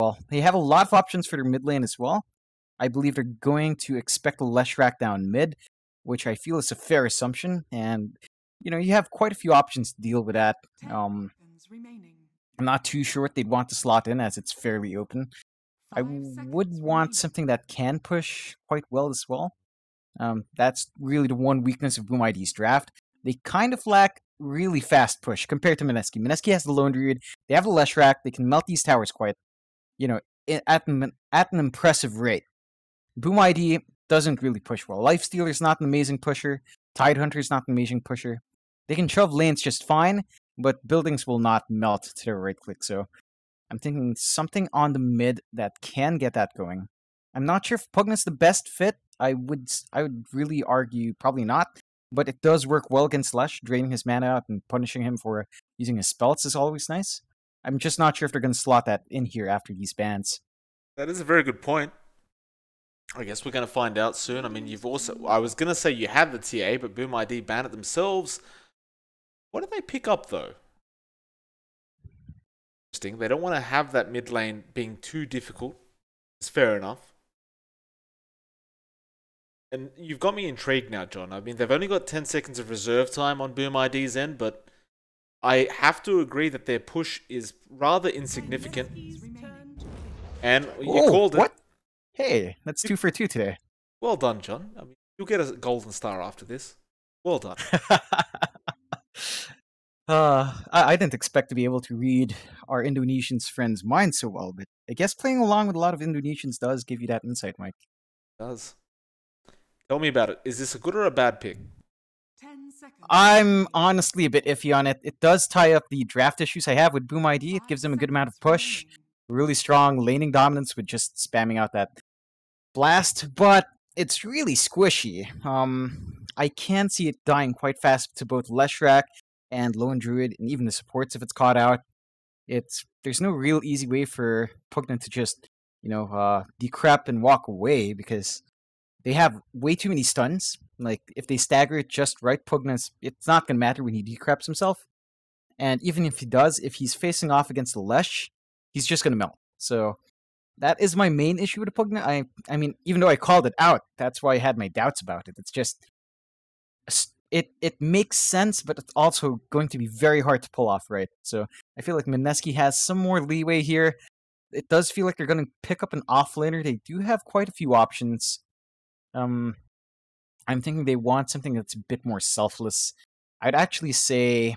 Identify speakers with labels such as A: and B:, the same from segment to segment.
A: well. They have a lot of options for their mid lane as well. I believe they're going to expect a Leshrac down mid, which I feel is a fair assumption. And, you have quite a few options to deal with that. I'm not too sure what they'd want to slot in as it's fairly open. I would want something that can push quite well as well. That's really the one weakness of Boom ID's draft. They kind of lack really fast push compared to Mineski. Mineski has the Lone Druid. They have the Leshrac. They can melt these towers quite, at an impressive rate. Boom ID doesn't really push well. Lifestealer's not an amazing pusher. Tidehunter's not an amazing pusher. They can shove lanes just fine, but buildings will not melt to their right click. So I'm thinking something on the mid that can get that going. I'm not sure if Pugnet's the best fit. I would really argue probably not, but it does work well against Lesh. Draining his mana out and punishing him for using his spells is always nice. I'm just not sure if they're going to slot that in here after these bans.
B: That is a very good point. I guess we're going to find out soon. I mean, I was going to say you have the TA, but Boom ID banned it themselves. What did they pick up, though? Interesting. They don't want to have that mid lane being too difficult. It's fair enough. And you've got me intrigued now, John. I mean, they've only got 10 seconds of reserve time on Boom ID's end, but I have to agree that their push is rather insignificant. And you called it.
A: What? Hey, that's 2 for 2 today.
B: Well done, John. I mean, you'll get a golden star after this. Well done.
A: I didn't expect to be able to read our Indonesian friends' minds so well, but I guess playing along with a lot of Indonesians does give you that insight, Mike.
B: It does. Tell me about it. Is this a good or a bad pick?
C: 10 seconds.
A: I'm honestly a bit iffy on it. It does tie up the draft issues I have with Boom ID. It gives them a good amount of push. Really strong laning dominance with just spamming out that blast, but it's really squishy. I can see it dying quite fast to both Leshrac and Lone Druid, and even the supports if it's caught out. There's no real easy way for Pugna to just, decrep and walk away because they have way too many stuns. Like, if they stagger it just right, it's not going to matter when he decreps himself. And even if he does, if he's facing off against the Lesh, he's just going to melt. So that is my main issue with the Pugna. I mean, even though I called it out, that's why I had my doubts about it. It's just, it makes sense, but it's also going to be very hard to pull off, right? So I feel like Mineski has some more leeway here. It does feel like they're going to pick up an offlaner. They do have quite a few options. I'm thinking they want something that's a bit more selfless. I'd actually say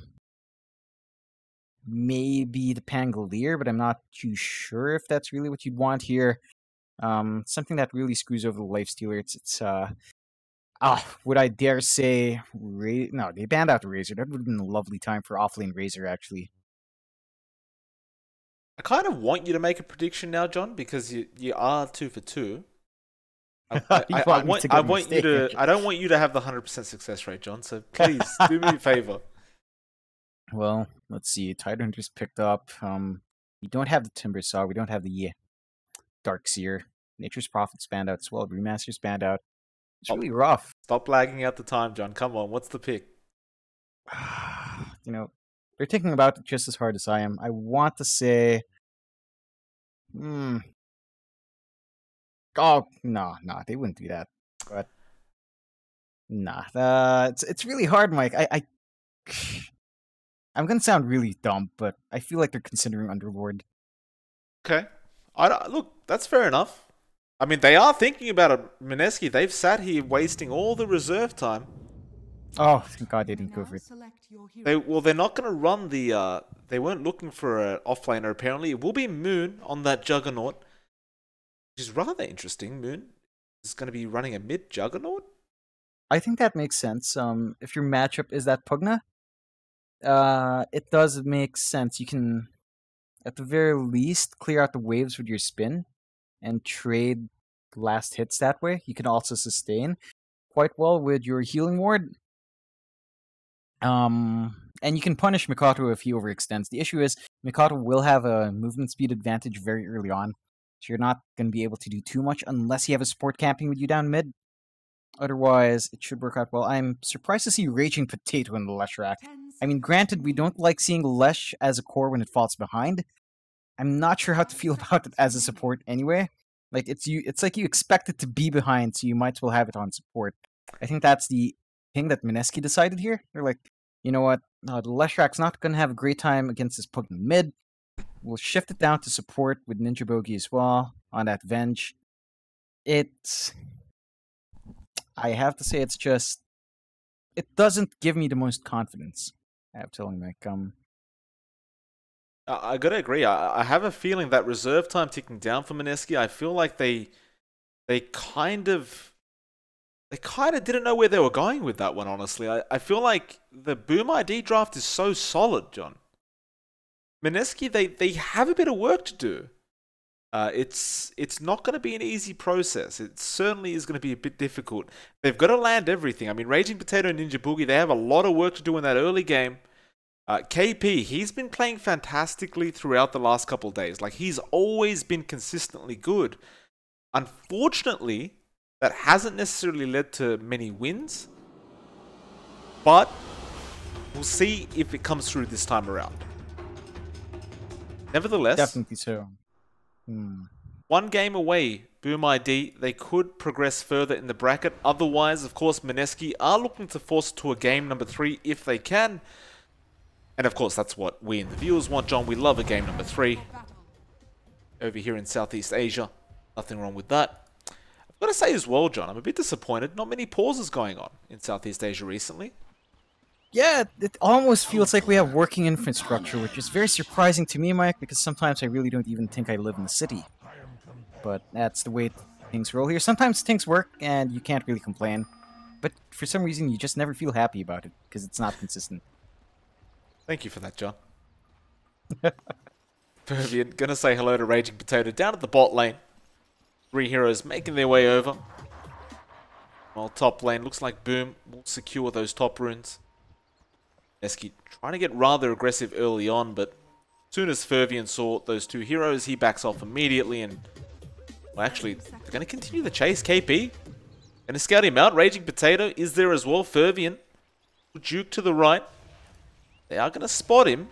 A: maybe the Pangolier, but I'm not too sure if that's really what you'd want here. Something that really screws over the Lifestealer. Would I dare say no, they banned out the Razor. That would have been a lovely time for offlane Razor, actually.
B: I kind of want you to make a prediction now, John, because you are 2 for 2. I don't want you to have the 100% success rate, John. So please do me a favor.
A: Well, let's see. Tidehunter's picked up. We don't have the Timbersaw. We don't have the Darkseer. Nature's Prophet's banned out as well. Remaster's banned out. It's really rough.
B: Stop lagging out the time, John. Come on. What's the pick?
A: They're thinking about it just as hard as I am. I want to say... Oh, no, they wouldn't do that. But it's really hard, Mike. I'm gonna sound really dumb, but I feel like they're considering Underlord.
B: Okay, look, that's fair enough. I mean, they are thinking about it. Mineski, they've sat here wasting all the reserve time.
A: Oh, thank God they didn't go for it.
B: They're not gonna run the. They weren't looking for an offlaner. Apparently, it will be Moon on that Juggernaut. Which is rather interesting. Moon is going to be running a mid Juggernaut?
A: I think that makes sense. If your matchup is that Pugna, it does make sense. You can, at the very least, clear out the waves with your spin and trade last hits that way. You can also sustain quite well with your healing ward. And you can punish Mikoto if he overextends. The issue is Mikoto will have a movement speed advantage very early on. So you're not going to be able to do too much unless you have a support camping with you down mid. Otherwise, it should work out well. I'm surprised to see Raging Potato in the Leshrac. I mean, granted, we don't like seeing Lesh as a core when it falls behind, I'm not sure how to feel about it as a support anyway. Like it's like you expect it to be behind, so you might as well have it on support. I think that's the thing that Mineski decided here. They're like, you know what, the Leshrak's not gonna have a great time against this Pugna mid. We'll shift it down to support with Ninja Bogey as well on that Venge. I have to say, it's just, it doesn't give me the most confidence. I have to tell you, like,
B: I gotta agree. I have a feeling that reserve time ticking down for Mineski. I feel like they kind of didn't know where they were going with that one. Honestly, I feel like the Boom ID draft is so solid, John. Mineski, they have a bit of work to do. It's not going to be an easy process. It certainly is going to be a bit difficult. They've got to land everything. I mean, Raging Potato and Ninja Boogie, they have a lot of work to do in that early game. KP, he's been playing fantastically throughout the last couple of days. Like, he's always been consistently good. Unfortunately, that hasn't necessarily led to many wins. But we'll see if it comes through this time around. Nevertheless,
A: definitely so.
B: One game away, Boom ID. They could progress further in the bracket. Otherwise, of course, Mineski are looking to force it to a game number 3 if they can. And of course, that's what we and the viewers want, John. We love a game number 3 over here in Southeast Asia. Nothing wrong with that. I've got to say as well, John, I'm a bit disappointed. Not many pauses going on in Southeast Asia recently.
A: Yeah, it almost feels like we have working infrastructure, which is very surprising to me, Mike, because sometimes I really don't even think I live in the city. But that's the way things roll here. Sometimes things work, and you can't really complain. But for some reason, you just never feel happy about it, because it's not consistent.
B: Thank you for that, John. Pervian, gonna say hello to Raging Potato down at the bot lane. 3 heroes making their way over. While top lane, looks like Boom will secure those top runes. Mineski trying to get rather aggressive early on, but as soon as Fervian saw those 2 heroes, he backs off immediately, and well, actually, they're going to continue the chase. KP going to scout him out. Raging Potato is there as well. Fervian, Duke to the right. They are going to spot him.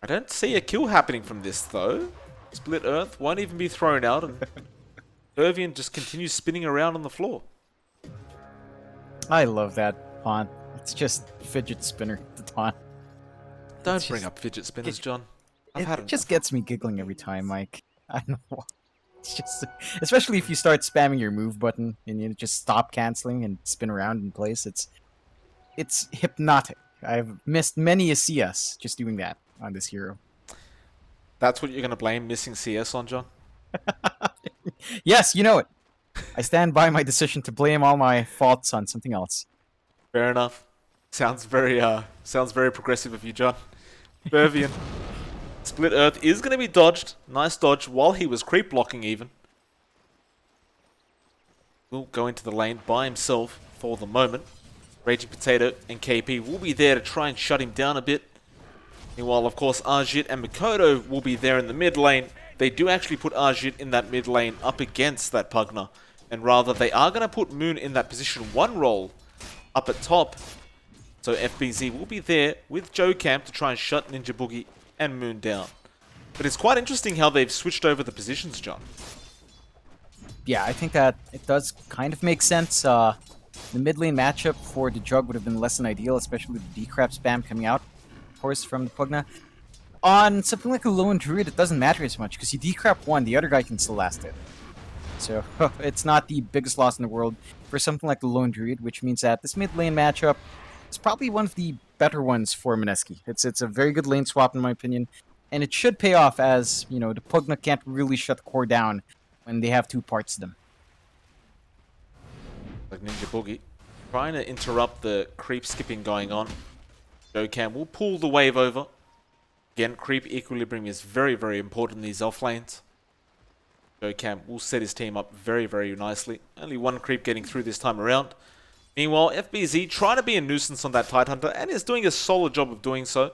B: I don't see a kill happening from this, though. Split Earth won't even be thrown out, and Fervian just continues spinning around on the floor.
A: I love that taunt. It's just fidget spinner, the taunt.
B: Don't bring up fidget spinners, John.
A: It just gets me giggling every time, Mike. I don't know why. It's just, especially if you start spamming your move button and you just stop canceling and spin around in place. It's hypnotic. I've missed many a CS just doing that on this hero.
B: That's what you're going to blame missing CS on, John?
A: Yes, you know it. I stand by my decision to blame all my faults on something else.
B: Fair enough. Sounds very progressive of you, John. Fervian. Split Earth is going to be dodged. Nice dodge while he was creep blocking even. Will go into the lane by himself for the moment. Raging Potato and KP will be there to try and shut him down a bit. Meanwhile, of course, Ajit and Makoto will be there in the mid lane. They do actually put Ajit in that mid lane up against that Pugna. And rather, they are going to put Moon in that position 1 role up at top. So FBZ will be there with Joe Camp to try and shut Ninja Boogie and Moon down. But it's quite interesting how they've switched over the positions, John.
A: Yeah, I think that it does kind of make sense. The mid lane matchup for the Jug would have been less than ideal, especially with the D-Crap spam coming out, of course, from the Pugna. On something like a Lone Druid, it doesn't matter as much, because you D-Crap one, the other guy can still last it. So, it's not the biggest loss in the world for something like the Lone Druid, which means that this mid lane matchup is probably one of the better ones for Mineski. It's a very good lane swap, in my opinion, and it should pay off as, you know, the Pugna can't really shut the core down when they have 2 parts to them.
B: Like Ninja Boogie trying to interrupt the creep skipping going on. Joe Cam will pull the wave over. Again, creep equilibrium is very, very important in these off lanes. Joe Cam will set his team up very, very nicely. Only 1 creep getting through this time around. Meanwhile, FBZ trying to be a nuisance on that Tidehunter and is doing a solid job of doing so. Of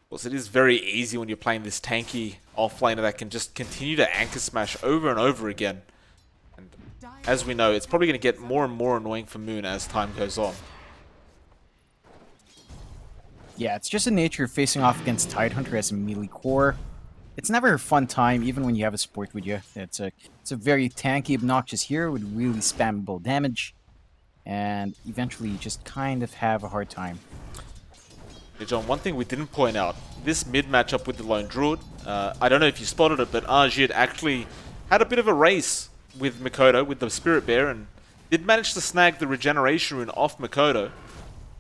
B: course, it is very easy when you're playing this tanky offlaner that can just continue to anchor smash over and over again. And as we know, it's probably going to get more and more annoying for Moon as time goes on.
A: Yeah, it's just the nature of facing off against Tidehunter as a melee core. It's never a fun time, even when you have a support with you. It's a very tanky, obnoxious hero with really spammable damage, and eventually you just kind of have a hard time.
B: Hey John, one thing we didn't point out, this mid matchup with the Lone Druid, I don't know if you spotted it, but Ajit actually had a bit of a race with Mikoto, with the Spirit Bear, and did manage to snag the regeneration rune off Mikoto.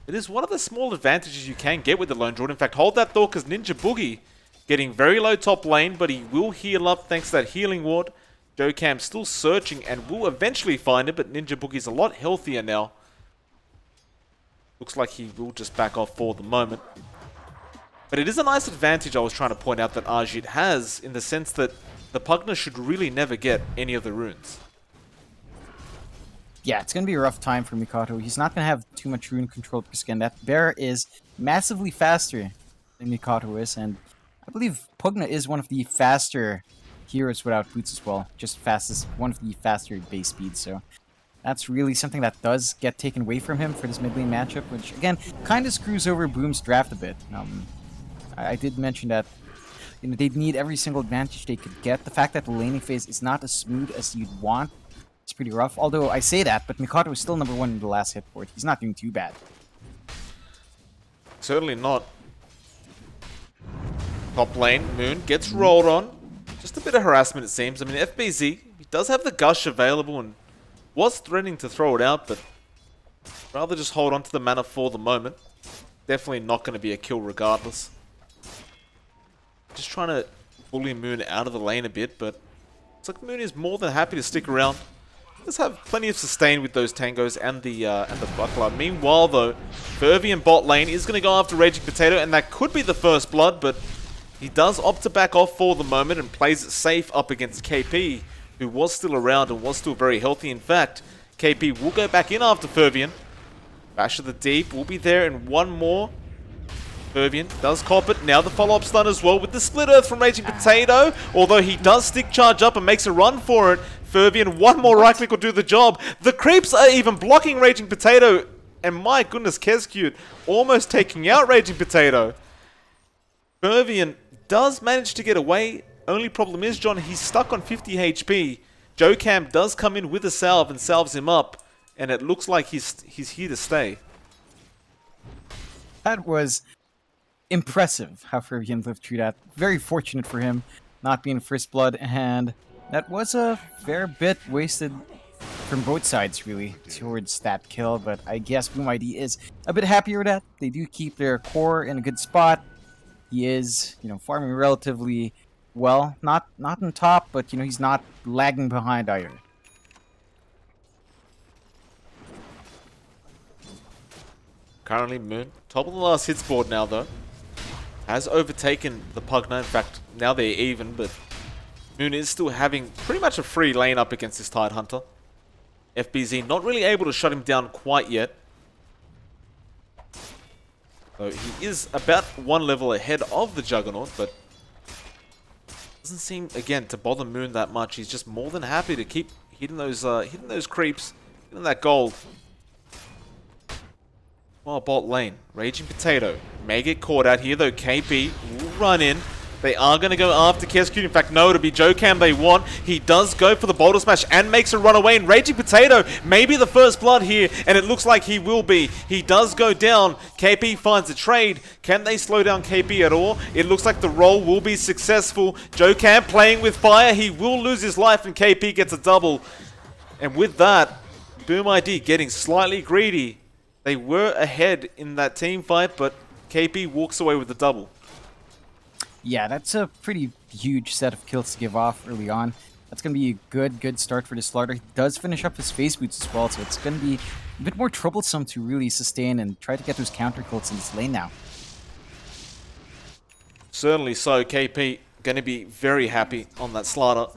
B: It is one of the small advantages you can get with the Lone Druid. In fact, hold that thought, because Ninja Boogie getting very low top lane, but he will heal up thanks to that healing ward. Jokam still searching and will eventually find it, but Ninja Boogie's a lot healthier now. Looks like he will just back off for the moment. But it is a nice advantage I was trying to point out that Ajit has, in the sense that the Pugna should really never get any of the runes.
A: Yeah, it's going to be a rough time for Mikoto. He's not going to have too much rune control because, again, that bear is massively faster than Mikoto is, and I believe Pugna is one of the faster heroes without boots as well. Just fastest, one of the faster base speeds, so that's really something that does get taken away from him for this mid lane matchup, which, again, kind of screws over Boom's draft a bit. I did mention that they'd need every single advantage they could get. The fact that the laning phase is not as smooth as you'd want is pretty rough. Although I say that, but Mikoto is still #1 in the last hit board. He's not doing too bad.
B: Certainly not. Top lane, Moon gets rolled on. Just a bit of harassment, it seems. I mean, FBZ, he does have the Gush available and was threatening to throw it out, but rather just hold on to the mana for the moment. Definitely not going to be a kill regardless. Just trying to bully Moon out of the lane a bit, but it's like Moon is more than happy to stick around. Does have plenty of sustain with those tangos and the buckler. Meanwhile, though, Fervian bot lane is going to go after Raging Potato, and that could be the first blood, but he does opt to back off for the moment and plays it safe up against KP, who was still around and was still very healthy. In fact, KP will go back in after Fervian. Bash of the Deep will be there, and one more. Fervian does cop it. Now the follow-up stun as well with the Split Earth from Raging Potato. Although he does stick charge up and makes a run for it. Fervian, one more right click will do the job. The creeps are even blocking Raging Potato. And my goodness, Kescute almost taking out Raging Potato. Fervian does manage to get away. Only problem is, John, he's stuck on 50 HP. Jokam does come in with a salve and salves him up. And it looks like he's here to stay.
A: That was impressive how Fervian lived through that. Very fortunate for him not being first blood, and that was a fair bit wasted from both sides, really, towards that kill, but I guess Boom ID is a bit happier with that. They do keep their core in a good spot. He is, farming relatively well. Not on top, but, he's not lagging behind either.
B: Currently, Moon, top of the last hits board now, though. Has overtaken the Pugna. In fact, now they're even, but Moon is still having pretty much a free lane up against this Tidehunter. FBZ not really able to shut him down quite yet. So he is about one level ahead of the Juggernaut, but doesn't seem, again, to bother Moon that much. He's just more than happy to keep hitting those creeps, hitting that gold. Well, bot lane, Raging Potato may get caught out here, though KP will run in. They are going to go after Kescute. In fact, no, it'll be Jokam they want. He does go for the Boulder Smash and makes a run away. And Raging Potato may be the first blood here, and it looks like he will be. He does go down. KP finds a trade. Can they slow down KP at all? It looks like the roll will be successful. Jokam playing with fire. He will lose his life, and KP gets a double. And with that, Boom ID getting slightly greedy. They were ahead in that team fight, but KP walks away with the double.
A: Yeah, that's a pretty huge set of kills to give off early on. That's going to be a good start for the Slaughter. He does finish up his face boots as well, so it's going to be a bit more troublesome to really sustain and try to get those counter kills in this lane now.
B: Certainly so. KP going to be very happy on that Slaughter.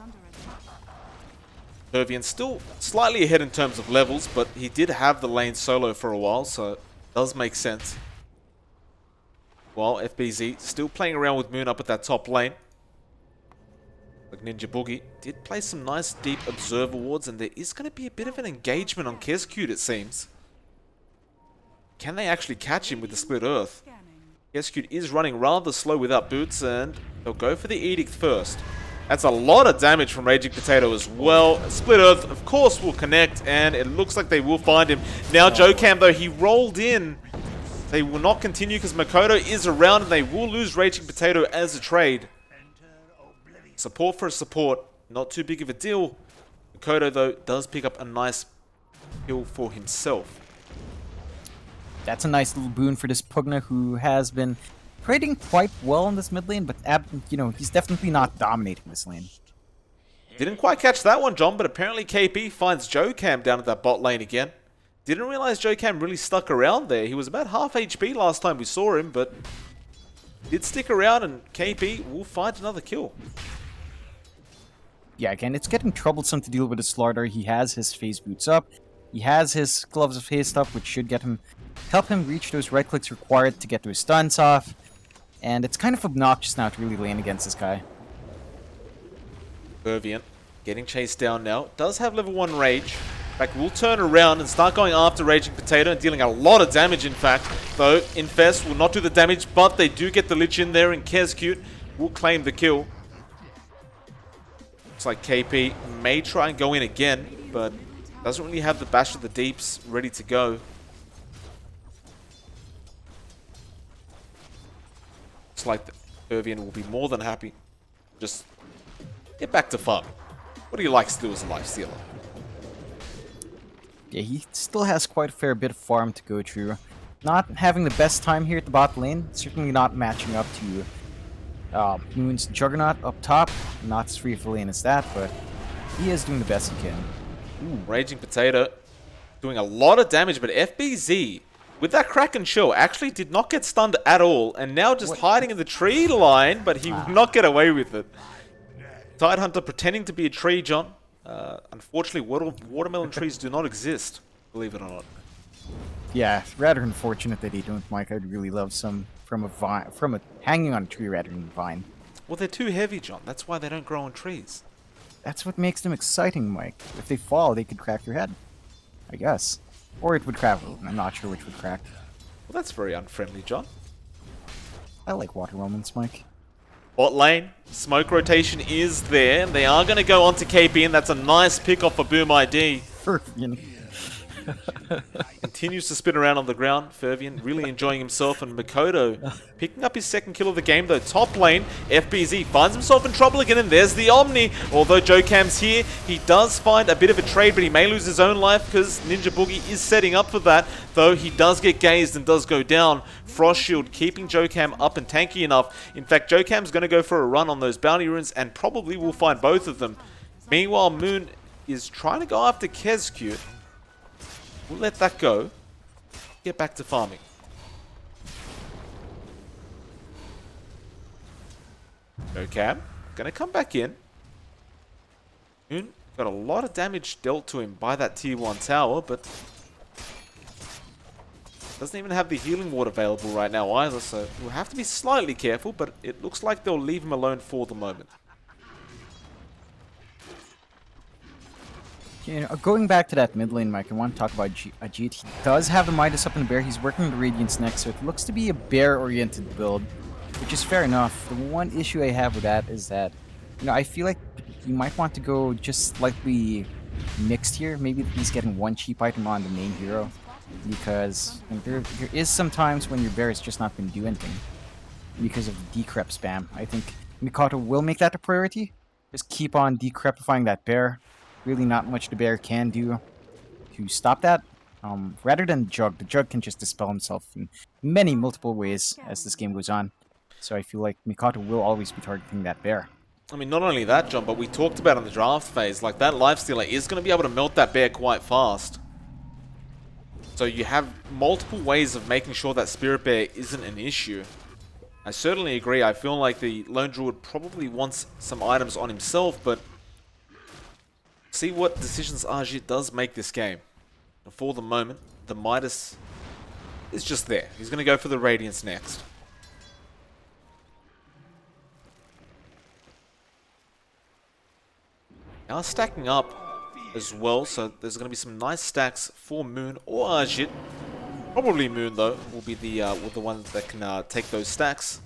B: Fervian still slightly ahead in terms of levels, but he did have the lane solo for a while, so it does make sense. While FBZ still playing around with Moon up at that top lane. Like Ninja Boogie did play some nice deep observer wards, and there is going to be a bit of an engagement on Kescute, it seems. Can they actually catch him with the Split Earth? Execute is running rather slow without boots, and they'll go for the Edict first. That's a lot of damage from Raging Potato as well. Split Earth, of course, will connect, and it looks like they will find him. Now, Jokam, though, he rolled in. They will not continue because Makoto is around, and they will lose Raging Potato as a trade. Support for a support, not too big of a deal. Makoto, though, does pick up a nice kill for himself.
A: That's a nice little boon for this Pugna, who has been trading quite well in this mid lane, but you know, he's definitely not dominating this lane.
B: Didn't quite catch that one, John, but apparently KP finds Jokam down at that bot lane again. Didn't realize Jokam really stuck around there. He was about half HP last time we saw him, but did stick around, and KP will find another kill.
A: Yeah, again, it's getting troublesome to deal with his Slardar. He has his phase boots up. He has his Gloves of Haste up, which should help him reach those right clicks required to get those stuns off. And it's kind of obnoxious now to really lane against this guy.
B: Fervient getting chased down now. Does have level 1 Rage. In fact, will turn around and start going after Raging Potato and dealing a lot of damage, in fact. Though, Infest will not do the damage, but they do get the Lich in there, and Kezcute will claim the kill. Looks like KP may try and go in again, but doesn't really have the Bash of the Deeps ready to go. Looks like the Fervian will be more than happy. Just get back to farming. What do you like to do as a lifestealer?
A: Yeah, he still has quite a fair bit of farm to go through. Not having the best time here at the bot lane. Certainly not matching up to Moon's Juggernaut up top. Not as free of a lane as that, but he is doing the best he can.
B: Ooh, Raging Potato doing a lot of damage, but FBZ, with that Kraken Chill, actually did not get stunned at all, and now just hiding in the tree line, but he will not get away with it. Tidehunter pretending to be a tree, John. Unfortunately, watermelon trees do not exist, believe it or not.
A: Yeah, rather unfortunate that they don't, Mike. I'd really love some from a hanging on a tree rather than a vine.
B: Well, they're too heavy, John. That's why they don't grow on trees.
A: That's what makes them exciting, Mike. If they fall, they could crack your head. I guess. Or it would crack. I'm not sure which would crack.
B: Well, that's very unfriendly, John.
A: I like water romans, Mike.
B: Bot lane, smoke rotation is there. They are going to go on to KP, and that's a nice pick off for Boom ID.
A: Fervian.
B: Continues to spin around on the ground. Fervian really enjoying himself, and Makoto picking up his second kill of the game, though. Top lane, FBZ finds himself in trouble again, and there's the Omni. Although Jokam's here, he does find a bit of a trade, but he may lose his own life because Ninja Boogie is setting up for that, though he does get gazed and does go down. Frost Shield keeping Jokam up and tanky enough. In fact, Jokam's going to go for a run on those bounty runes and probably will find both of them. Meanwhile, Moon is trying to go after Kezcute. We'll let that go. Get back to farming. Jokam gonna come back in. Moon got a lot of damage dealt to him by that tier 1 tower, but doesn't even have the healing ward available right now either, so we'll have to be slightly careful, but it looks like they'll leave him alone for the moment.
A: You know, going back to that mid lane, Mike, I want to talk about Ajit. He does have the Midas up in the bear. He's working the Radiance next, so it looks to be a bear-oriented build, which is fair enough. The one issue I have with that is that, you know, I feel like you might want to go just slightly mixed here. Maybe he's getting one cheap item on the main hero, because there is some times when your bear has just not been doing anything because of the decrep spam. I think Mikoto will make that a priority. Just keep on decrepifying that bear. Really not much the bear can do to stop that. Rather than Jug, the Jug can just dispel himself in multiple ways as this game goes on. So I feel like Mikoto will always be targeting that bear.
B: I mean, not only that, John, but we talked about in the draft phase, like that lifestealer is going to be able to melt that bear quite fast. So you have multiple ways of making sure that Spirit Bear isn't an issue. I certainly agree. I feel like the Lone Druid probably wants some items on himself, but see what decisions Ajit does make this game. For the moment, the Midas is just there. He's going to go for the Radiance next. Now stacking up as well, so there's going to be some nice stacks for Moon or Ajit. Probably Moon, though, will be the one that can take those stacks.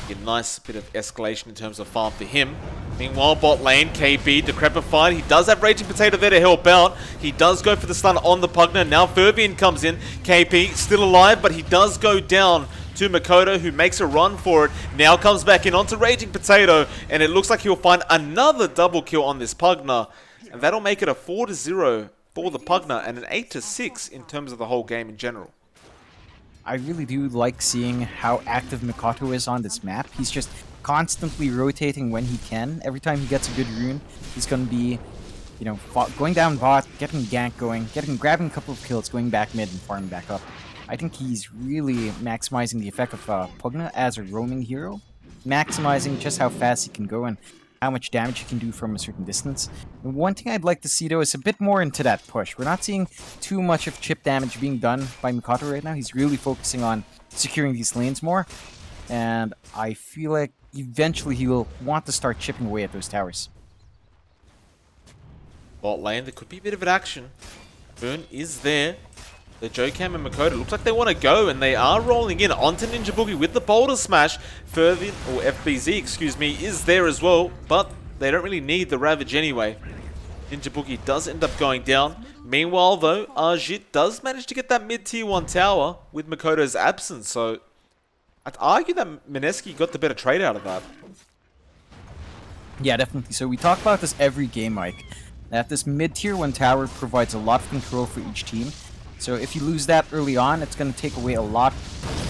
B: A nice bit of escalation in terms of farm for him. Meanwhile, bot lane, KB, Decrepified. He does have Raging Potato there to help out. He does go for the stun on the Pugna. Now Fervian comes in. KP still alive, but he does go down to Makoto, who makes a run for it. Now comes back in onto Raging Potato, and it looks like he'll find another double kill on this Pugna. And that'll make it a 4-0 for the Pugna, and an 8-6 in terms of the whole game in general.
A: I really do like seeing how active Mikoto is on this map. He's just constantly rotating when he can. Every time he gets a good rune, he's going to be, you know, going down bot, getting gank going, grabbing a couple of kills, going back mid and farming back up. I think he's really maximizing the effect of Pugna as a roaming hero, maximizing just how fast he can go and how much damage he can do from a certain distance. And one thing I'd like to see, though, is a bit more into that push. We're not seeing too much of chip damage being done by Mikoto right now. He's really focusing on securing these lanes more, and I feel like eventually he will want to start chipping away at those towers.
B: Bot lane, there could be a bit of an action. Boon is there. The Jokam and Makoto looks like they want to go, and they are rolling in onto Ninja Boogie with the Boulder Smash. Fervian, or FBZ, excuse me, is there as well, but they don't really need the Ravage anyway. Ninja Boogie does end up going down. Meanwhile, though, Arjit does manage to get that mid-tier 1 tower with Makoto's absence, so I'd argue that Mineski got the better trade out of that.
A: Yeah, definitely. So we talk about this every game, Mike, that this mid-tier 1 tower provides a lot of control for each team. So if you lose that early on, it's going to take away a lot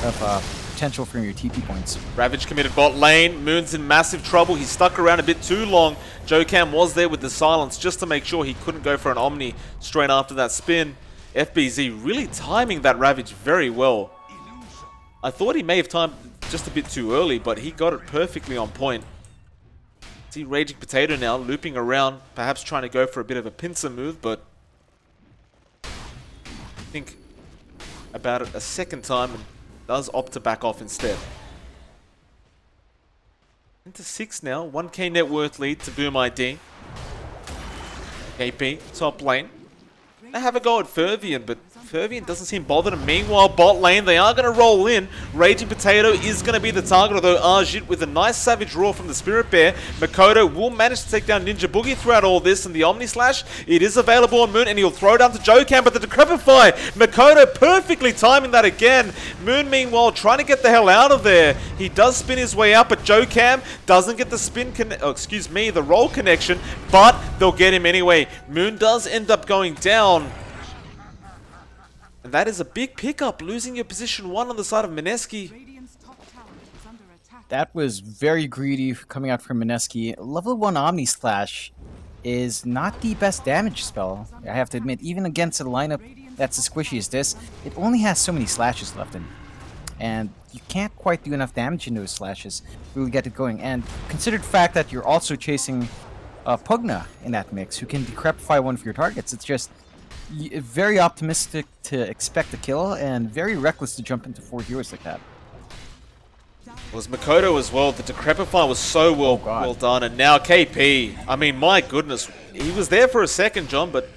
A: of potential from your TP points.
B: Ravage committed bot lane. Moon's in massive trouble. He stuck around a bit too long. Jokam was there with the silence just to make sure he couldn't go for an Omni straight after that spin. FBZ really timing that Ravage very well. I thought he may have timed just a bit too early, but he got it perfectly on point. See Raging Potato now looping around, perhaps trying to go for a bit of a pincer move, but think about it a second time and does opt to back off instead. Into 6 now, 1k net worth lead to Boom ID. KP, top lane. They have a go at Fervian, but Fervian doesn't seem bothered. And meanwhile, bot lane, they are going to roll in. Raging Potato is going to be the target, although Arjit with a nice savage roar from the Spirit Bear. Makoto will manage to take down Ninja Boogie throughout all this, and the Omni Slash, it is available on Moon, and he'll throw down to Jokam, but the Decrepify, Makoto perfectly timing that again. Moon, meanwhile, trying to get the hell out of there. He does spin his way up, but Jokam doesn't get the the roll connection, but they'll get him anyway. Moon does end up going down. And that is a big pickup, losing your position 1 on the side of Mineski.
A: That was very greedy coming out from Mineski. Level 1 Omni Slash is not the best damage spell, I have to admit. Even against a lineup that's as squishy as this, it only has so many slashes left in. And you can't quite do enough damage in those slashes to really get it going. And consider the fact that you're also chasing Pugna in that mix, who can decrepify one of your targets. It's just very optimistic to expect a kill, and very reckless to jump into 4 heroes like that.
B: It was Makoto as well. The Decrepify was so well done, and now KP. I mean, my goodness, he was there for a second, John, but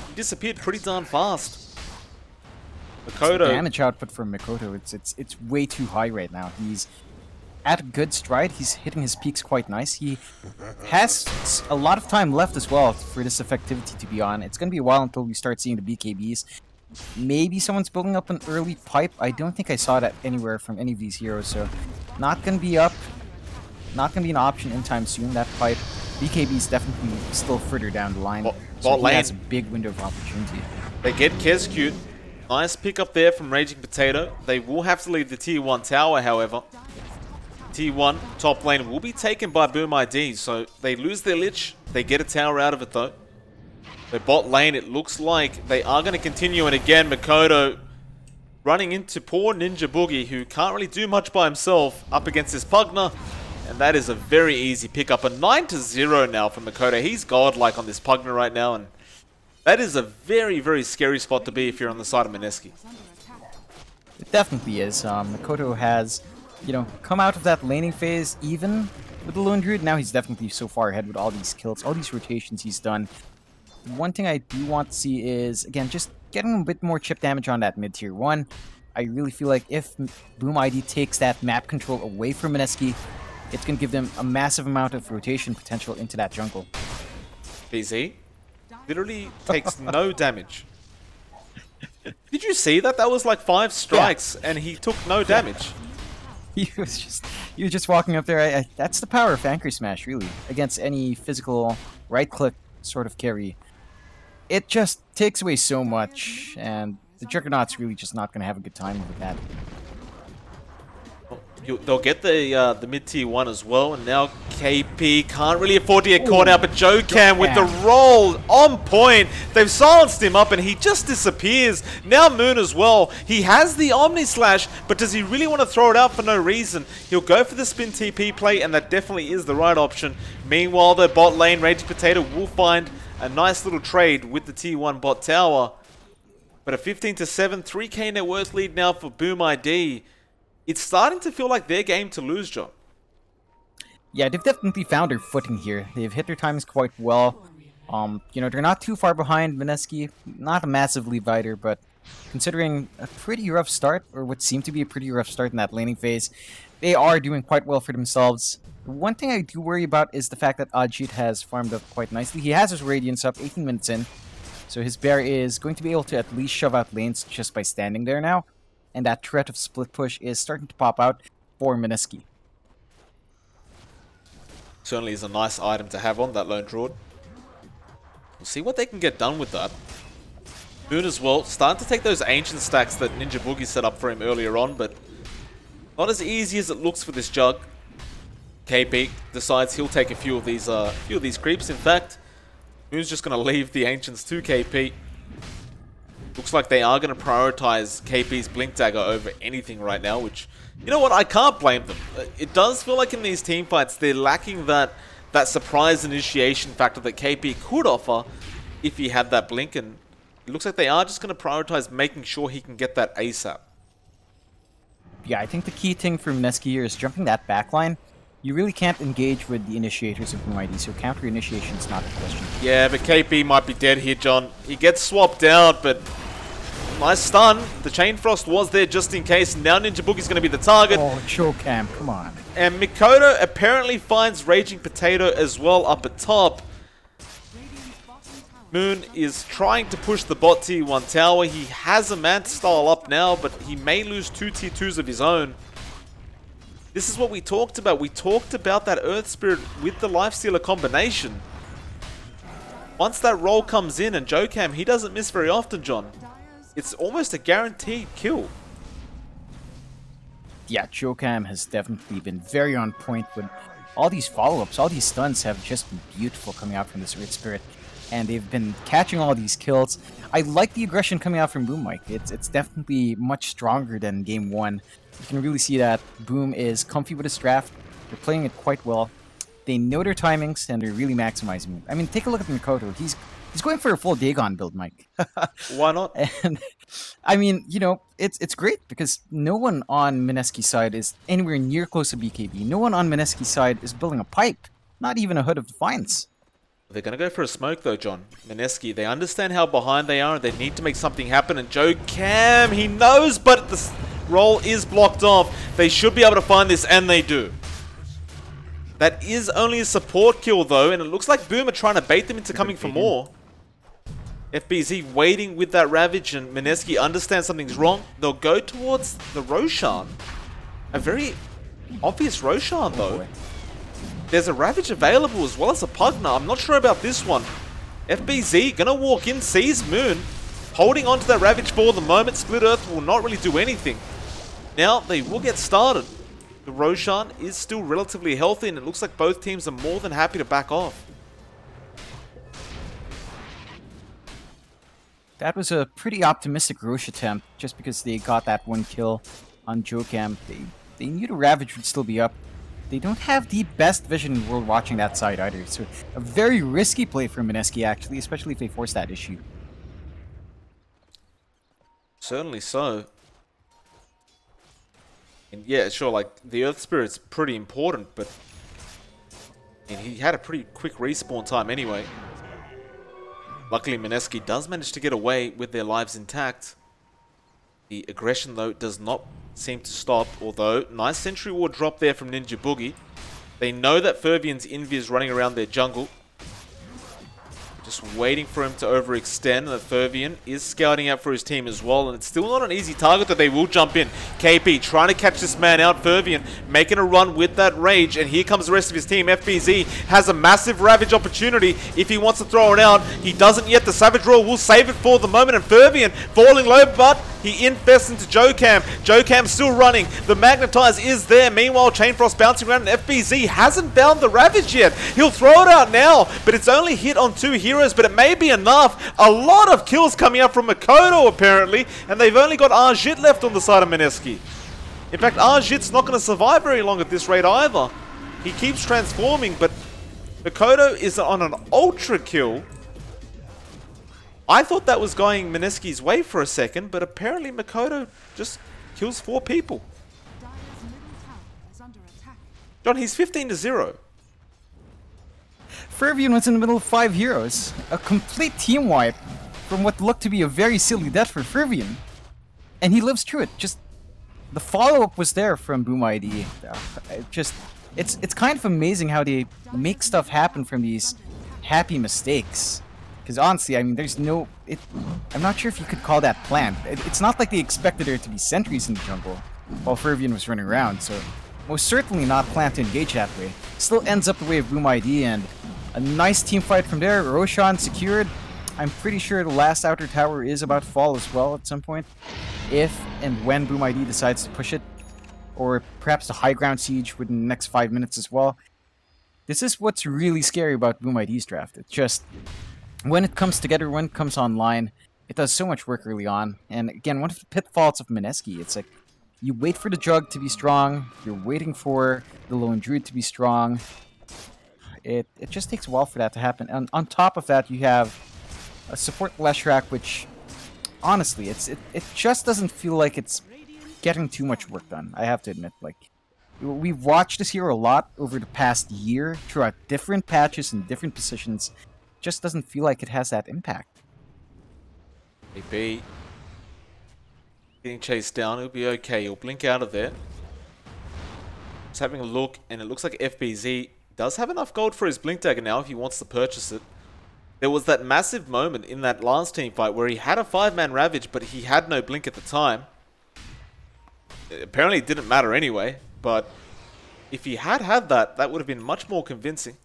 B: he disappeared pretty darn fast. Makoto.
A: The damage output from Makoto, it's way too high right now. He's at a good stride. He's hitting his peaks quite nice. He has a lot of time left as well for this effectivity to be on. It's going to be a while until we start seeing the BKBs. Maybe someone's building up an early pipe. I don't think I saw that anywhere from any of these heroes, so not going to be up. Not going to be an option anytime soon, that pipe. BKB is definitely still further down the line. So he has a big window of opportunity.
B: They get Kescute. Nice pick up there from Raging Potato. They will have to leave the tier 1 tower, however. Tier 1 top lane will be taken by Boom ID, so they lose their Lich. They get a tower out of it, though. The bot lane, it looks like they are going to continue, and again, Makoto running into poor Ninja Boogie, who can't really do much by himself up against this Pugna, and that is a very easy pickup. A 9-0 now for Makoto. He's godlike on this Pugna right now, and that is a very, very scary spot to be if you're on the side of Mineski.
A: It definitely is. Makoto has, you know, come out of that laning phase even with the Lone Druid. Now he's definitely so far ahead with all these kills, all these rotations he's done. One thing I do want to see is, again, just getting a bit more chip damage on that mid-tier 1. I really feel like if Boom ID takes that map control away from Mineski, it's going to give them a massive amount of rotation potential into that jungle.
B: BZ literally takes no damage. Did you see that? That was like 5 strikes and he took no damage.
A: He was just walking up there. That's the power of Anchor Smash, really, against any physical right-click sort of carry. It just takes away so much, and the Juggernaut's really just not going to have a good time with that.
B: They'll get the mid-tier 1 as well, and now KP can't really afford to get caught out, but johnxfire with the roll on point. They've silenced him up, and he just disappears. Now Moon as well. He has the Omni Slash, but does he really want to throw it out for no reason? He'll go for the spin TP play, and that definitely is the right option. Meanwhile, the bot lane, Raging Potato, will find a nice little trade with the tier 1 bot tower. But a 15-7, 3k net worth lead now for Boom ID. It's starting to feel like their game to lose, John.
A: Yeah, they've definitely found their footing here. They've hit their times quite well. You know, they're not too far behind Mineski. Not a massive lead either, but considering a pretty rough start, or what seemed to be a pretty rough start in that laning phase, they are doing quite well for themselves. The one thing I do worry about is the fact that Ajit has farmed up quite nicely. He has his Radiance up 18 minutes in, so his bear is going to be able to at least shove out lanes just by standing there now. And that threat of split push is starting to pop out for Mineski.
B: Certainly is a nice item to have on that lone Druid. We'll see what they can get done with that. Moon as well, starting to take those ancient stacks that Ninja Boogie set up for him earlier on, but not as easy as it looks for this Jug. KP decides he'll take a few of these creeps. In fact, Moon's just going to leave the ancients to KP. Looks like they are going to prioritize KP's Blink Dagger over anything right now, which, you know what, I can't blame them. It does feel like in these team fights, they're lacking that surprise initiation factor that KP could offer if he had that Blink, and it looks like they are just going to prioritize making sure he can get that ASAP.
A: Yeah, I think the key thing for Mineski here is jumping that backline. You really can't engage with the initiators of Boom ID, so counter initiation is not a question.
B: Yeah, but KP might be dead here, John. He gets swapped out, but nice stun. The Chain Frost was there just in case. Now Ninja Boogie's going to be the target.
A: Oh, johnxfire, come on.
B: And Mikoto apparently finds Raging Potato as well up at top. Moon is trying to push the bot tier 1 tower. He has a Manta style up now, but he may lose 2 tier 2s of his own. This is what we talked about. We talked about that Earth Spirit with the Lifestealer combination. Once that roll comes in, and johnxfire, he doesn't miss very often, John. It's almost a guaranteed kill.
A: Yeah, johnxfire has definitely been very on point with all these follow-ups. All these stuns have just been beautiful coming out from this Earth Spirit. And they've been catching all these kills. I like the aggression coming out from Boom Mike. It's definitely much stronger than Game 1. You can really see that Boom is comfy with his draft. They're playing it quite well. They know their timings, and they're really maximizing it. I mean, take a look at Mikoto. He's going for a full Dagon build, Mike.
B: Why not?
A: And I mean, you know, it's great because no one on Mineski's side is anywhere near close to BKB. No one on Mineski's side is building a pipe. Not even a Hood of Defiance.
B: They're going to go for a smoke though, John. Mineski, they understand how behind they are and they need to make something happen. And johnxfire, he knows, but the roll is blocked off. They should be able to find this, and they do. That is only a support kill though, and it looks like Boom are trying to bait them into coming for more. FBZ waiting with that Ravage, and Mineski understands something's wrong. They'll go towards the Roshan. A very obvious Roshan though. There's a Ravage available as well as a Pugna. I'm not sure about this one. FBZ gonna walk in, sees Moon, holding onto that Ravage for the moment. Split Earth will not really do anything. Now they will get started. The Roshan is still relatively healthy, and it looks like both teams are more than happy to back off.
A: That was a pretty optimistic Roche attempt, just because they got that one kill on johnxfire. They knew the Ravage would still be up. They don't have the best vision in the world watching that side either, so a very risky play for Mineski actually, especially if they force that issue.
B: Certainly so. And yeah, sure, like, the Earth Spirit's pretty important, but and he had a pretty quick respawn time anyway. Luckily, Mineski does manage to get away with their lives intact. The aggression, though, does not seem to stop, although nice Sentry Ward drop there from Ninja Boogie. They know that Fervian's Invi is running around their jungle. Just waiting for him to overextend, and the Fervian is scouting out for his team as well, and it's still not an easy target that they will jump in. KP trying to catch this man out, Fervian making a run with that rage, and here comes the rest of his team. FBZ has a massive Ravage opportunity if he wants to throw it out. He doesn't yet. The Savage Roar will save it for the moment, and Fervian falling low, but he infests into Jocam. Jocam still running. The Magnetize is there. Meanwhile, Chain Frost bouncing around, and FBZ hasn't found the Ravage yet. He'll throw it out now, but it's only hit on 2 heroes, but it may be enough. A lot of kills coming out from Makoto, apparently, and they've only got Arjit left on the side of Mineski. In fact, Arjit's not going to survive very long at this rate either. He keeps transforming, but Makoto is on an ultra kill. I thought that was going Mineski's way for a second, but apparently Makoto just kills 4 people. John, he's 15-0.
A: Fervian was in the middle of 5 heroes. A complete team wipe from what looked to be a very silly death for Fervian. And he lives through it. Just the follow-up was there from Boom ID. It's kind of amazing how they make stuff happen from these happy mistakes. Because honestly, I mean, there's no... I'm not sure if you could call that planned. It's not like they expected there to be sentries in the jungle while Fervian was running around, so most certainly not planned to engage that way. Still ends up the way of Boom ID, and a nice team fight from there. Roshan secured. I'm pretty sure the last outer tower is about to fall as well at some point, if and when Boom ID decides to push it. Or perhaps the high ground siege within the next 5 minutes as well. This is what's really scary about Boom ID's draft. It's just... when it comes together, when it comes online, it does so much work early on. And again, one of the pitfalls of Mineski, it's like, you wait for the Jug to be strong, you're waiting for the Lone Druid to be strong. It just takes a while for that to happen. And on top of that, you have a support Leshrac, which, honestly, it just doesn't feel like it's getting too much work done, I have to admit. Like, we've watched this hero a lot over the past year, throughout different patches and different positions. Just doesn't feel like it has that impact.
B: Maybe getting chased down, he'll be okay. He'll blink out of there. Just having a look, and it looks like FBZ does have enough gold for his blink dagger now if he wants to purchase it. There was that massive moment in that last team fight where he had a 5-man Ravage, but he had no blink at the time. Apparently it didn't matter anyway, but if he had had that, that would have been much more convincing.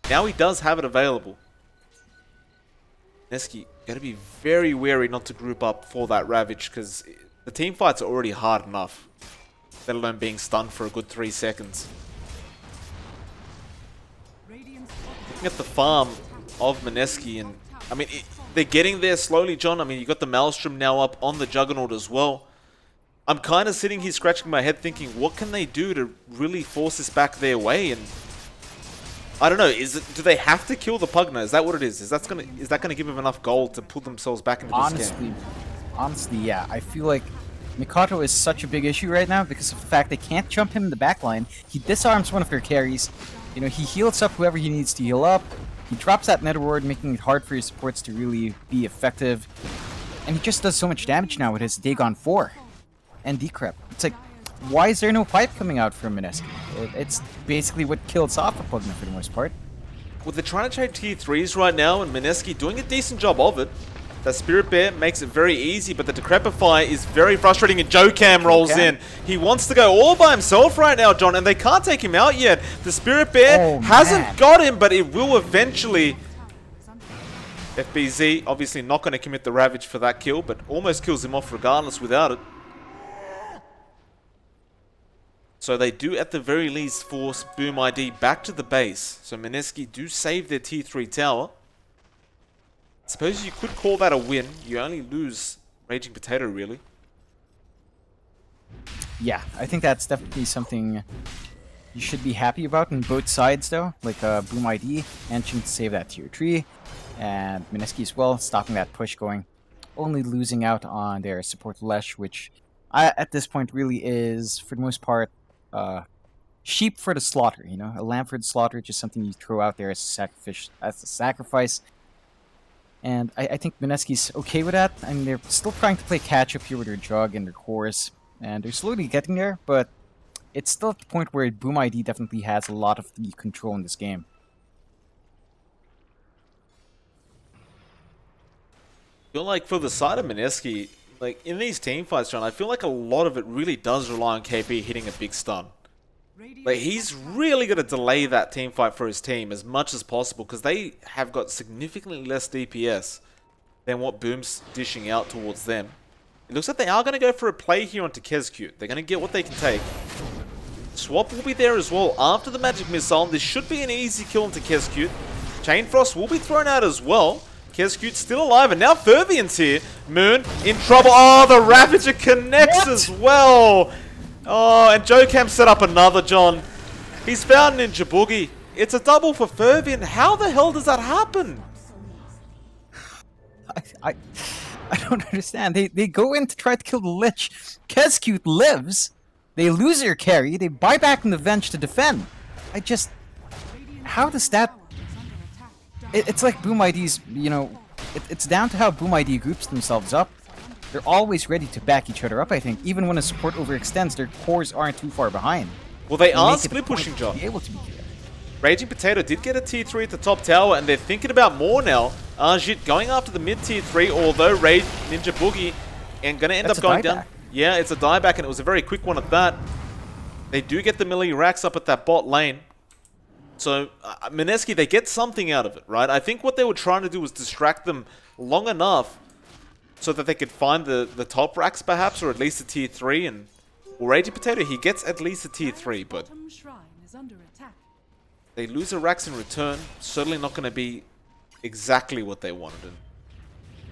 B: Now he does have it available. Mineski, gotta be very wary not to group up for that Ravage, because the team fights are already hard enough, let alone being stunned for a good 3 seconds. Looking at the farm of Mineski, and I mean, they're getting there slowly, John. I mean, you got the Maelstrom now up on the Juggernaut as well. I'm kind of sitting here scratching my head thinking, what can they do to really force this back their way? And I don't know. Do they have to kill the Pugna? Is that what it is? Is that gonna give them enough gold to pull themselves back into this game?
A: Honestly, yeah. I feel like Mikato is such a big issue right now because of the fact they can't jump him in the backline. He disarms one of their carries. You know, he heals up whoever he needs to heal up. He drops that Nether Ward, making it hard for his supports to really be effective. And he just does so much damage now with his Dagon 4 and Decrep. It's like, why is there no pipe coming out from Mineski? It's basically what kills off a Pugna for the most part.
B: Well, they're trying to trade tier 3s right now, and Mineski doing a decent job of it. That Spirit Bear makes it very easy, but the Decrepify is very frustrating, and Jocam rolls in. He wants to go all by himself right now, John, and they can't take him out yet. The Spirit Bear hasn't got him, but it will eventually. FBZ obviously not going to commit the Ravage for that kill, but almost kills him off regardless without it. So they do at the very least force Boom ID back to the base. So Mineski do save their tier 3 tower. Suppose you could call that a win. You only lose Raging Potato, really.
A: Yeah, I think that's definitely something you should be happy about on both sides, though. Like Boom ID managing to save that tier 3, and Mineski as well, stopping that push going. Only losing out on their support Lesh, which at this point really is, for the most part, sheep for the slaughter. You know, a lamb for the slaughter, just something you throw out there as a sacrifice. And I think Mineski's okay with that. I mean, they're still trying to play catch-up here with their Jug and their Chorus, and they're slowly getting there, but it's still at the point where Boom ID definitely has a lot of the control in this game.
B: I feel like for the side of Mineski, like in these team fights, John, I feel like a lot of it really does rely on KP hitting a big stun. Like, he's really going to delay that team fight for his team as much as possible because they have got significantly less DPS than what Boom's dishing out towards them. It looks like they are going to go for a play here onto Kezcute. They're going to get what they can take. Swap will be there as well after the Magic Missile. This should be an easy kill into Kezcute. Chain Frost will be thrown out as well. Kezcute still alive, and now Fervian's here. Moon in trouble. Oh, the Ravager connects as well. Oh, and Jokam set up another, John. He's found Ninja Boogie. It's a double for Fervian. How the hell does that happen?
A: I don't understand. They go in to try to kill the Lich. Kezcute lives. They lose their carry. They buy back in the Venge to defend. How does that... It's like Boom ID's, you know... It's down to how Boom ID groups themselves up. They're always ready to back each other up, I think. Even when a support overextends, their cores aren't too far behind.
B: Well, they are split pushing, John.
A: Be able to be here.
B: Raging Potato did get a tier 3 at the top tower, and they're thinking about more now. Ajit going after the mid tier 3, although Raid Ninja Boogie and going to end up going down. Yeah, it's a dieback, and it was a very quick one at that. They do get the melee racks up at that bot lane. So, Mineski, they get something out of it, right? I think what they were trying to do was distract them long enough so that they could find the top racks, perhaps, or at least a tier 3. And well, Raging Potato, he gets at least a tier 3, but they lose the racks in return. Certainly not going to be exactly what they wanted. And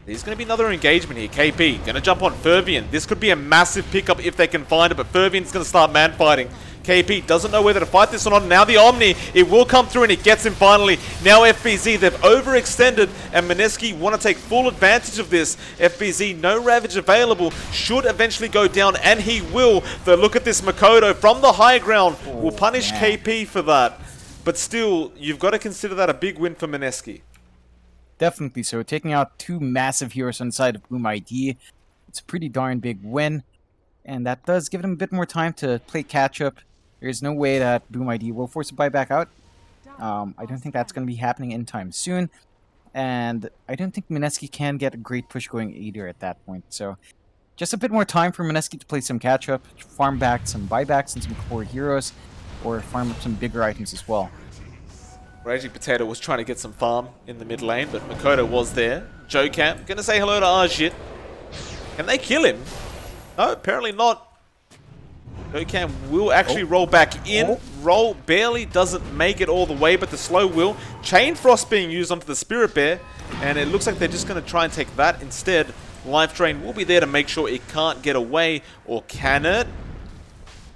B: there's going to be another engagement here. KP going to jump on Fervian. This could be a massive pickup if they can find it, but Fervian's going to start man fighting. KP doesn't know whether to fight this or not. Now the Omni, it will come through and it gets him finally. Now FBZ, they've overextended and Mineski want to take full advantage of this. FBZ, no Ravage available, should eventually go down and he will. Though look at this, Makoto from the high ground will punish KP for that. But still, you've got to consider that a big win for Mineski.
A: Definitely so. Taking out two massive heroes on the side of Boom ID, it's a pretty darn big win. And that does give them a bit more time to play catch-up. There's no way that Boom ID will force a buyback out. I don't think that's going to be happening anytime soon. And I don't think Mineski can get a great push going either at that point. So just a bit more time for Mineski to play some catch-up, farm back some buybacks and some core heroes, or farm up some bigger items as well.
B: Raging Potato was trying to get some farm in the mid lane, but Makoto was there. Jokam going to say hello to Ajit. Can they kill him? No, apparently not. Jokam will actually roll back in. Roll barely doesn't make it all the way, but the slow will. Chain Frost being used onto the Spirit Bear, and it looks like they're just going to try and take that instead. Life Drain will be there to make sure it can't get away, or can it?